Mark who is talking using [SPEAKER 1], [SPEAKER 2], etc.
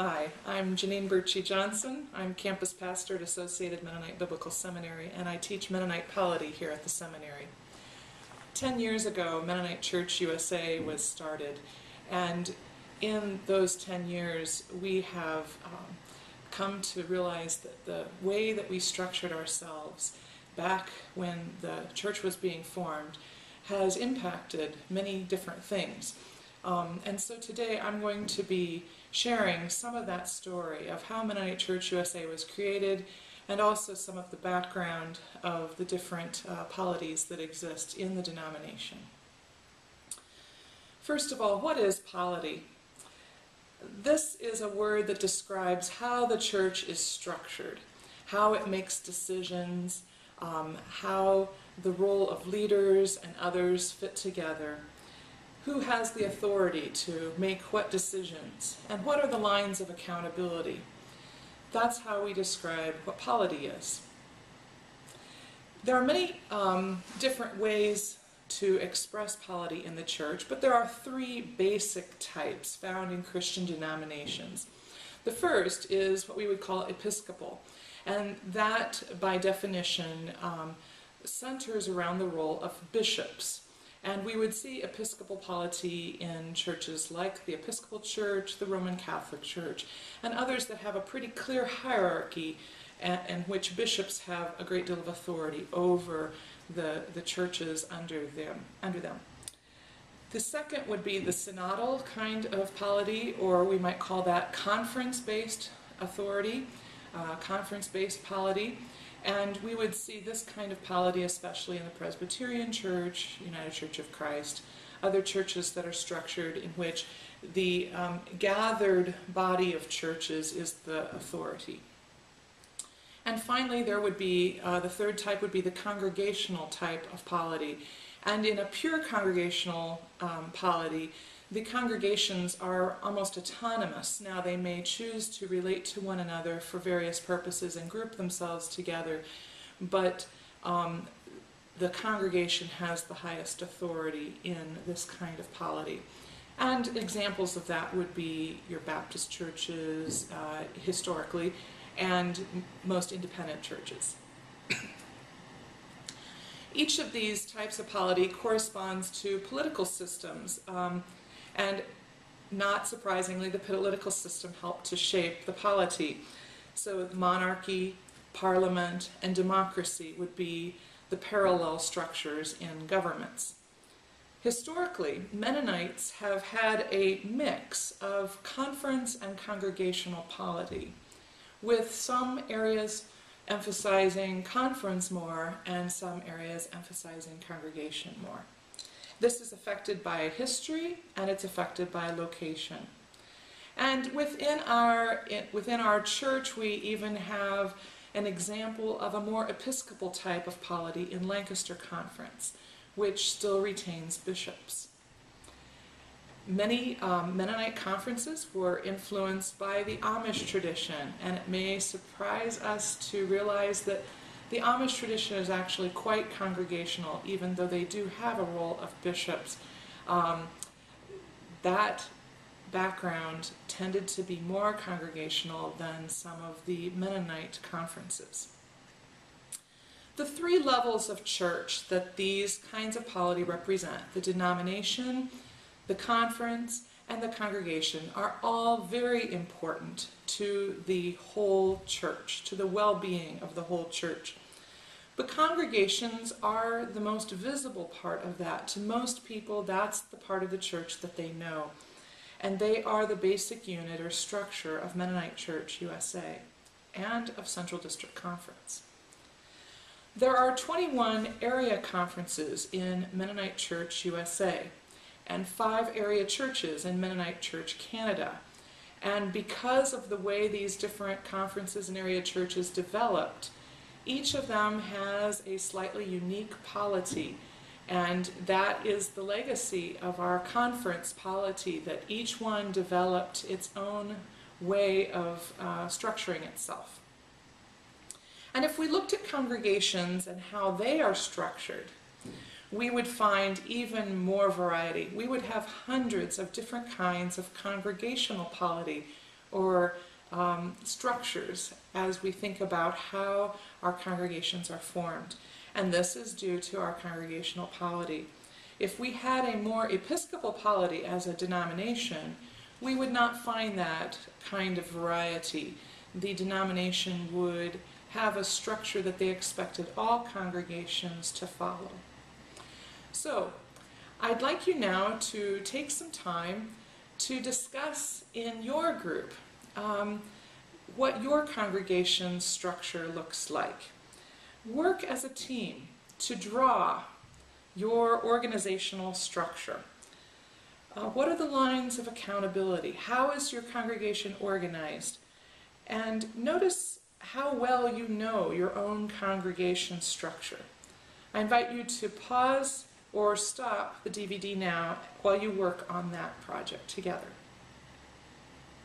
[SPEAKER 1] Hi, I'm Janine Birchie-Johnson. I'm campus pastor at Associated Mennonite Biblical Seminary, and I teach Mennonite polity here at the seminary. 10 years ago, Mennonite Church USA was started, and in those 10 years, we have come to realize that the way that we structured ourselves back when the church was being formed has impacted many different things. And so today I'm going to be sharing some of that story of how Mennonite Church USA was created, and also some of the background of the different polities that exist in the denomination. First of all, what is polity? This is a word that describes how the church is structured, how it makes decisions, how the role of leaders and others fit together, who has the authority to make what decisions, and what are the lines of accountability. That's how we describe what polity is. There are many different ways to express polity in the church, but there are three basic types found in Christian denominations. The first is what we would call episcopal, and that, by definition, centers around the role of bishops. And we would see episcopal polity in churches like the Episcopal Church, the Roman Catholic Church, and others that have a pretty clear hierarchy in which bishops have a great deal of authority over the churches under them. The second would be the synodal kind of polity, or we might call that conference-based authority, conference-based polity. And we would see this kind of polity especially in the Presbyterian Church, United Church of Christ, other churches that are structured in which the gathered body of churches is the authority. And finally, there would be, the third type would be the congregational type of polity. And in a pure congregational polity, the congregations are almost autonomous. Now, they may choose to relate to one another for various purposes and group themselves together, but the congregation has the highest authority in this kind of polity. And examples of that would be your Baptist churches, historically, and most independent churches. Each of these types of polity corresponds to political systems. And not surprisingly, the political system helped to shape the polity. So monarchy, parliament, and democracy would be the parallel structures in governments. Historically, Mennonites have had a mix of conference and congregational polity, with some areas emphasizing conference more and some areas emphasizing congregation more. This is affected by history, and it's affected by location. And within our church, we even have an example of a more episcopal type of polity in Lancaster Conference, which still retains bishops. Many Mennonite conferences were influenced by the Amish tradition, and it may surprise us to realize that the Amish tradition is actually quite congregational, even though they do have a role of bishops. That background tended to be more congregational than some of the Mennonite conferences. The three levels of church that these kinds of polity represent, the denomination, the conference, and the congregation, are all very important to the whole church, to the well-being of the whole church. But congregations are the most visible part of that. To most people, that's the part of the church that they know. And they are the basic unit or structure of Mennonite Church USA and of Central District Conference. There are 21 area conferences in Mennonite Church USA, and 5 area churches in Mennonite Church Canada. And because of the way these different conferences and area churches developed, each of them has a slightly unique polity, and that is the legacy of our conference polity, that each one developed its own way of structuring itself. And if we looked at congregations and how they are structured, we would find even more variety. We would have hundreds of different kinds of congregational polity or structures as we think about how our congregations are formed. And this is due to our congregational polity. If we had a more Episcopal polity as a denomination, we would not find that kind of variety. The denomination would have a structure that they expected all congregations to follow. So, I'd like you now to take some time to discuss in your group what your congregation's structure looks like. Work as a team to draw your organizational structure. What are the lines of accountability? How is your congregation organized? And notice how well you know your own congregation structure. I invite you to pause or stop the DVD now while you work on that project together.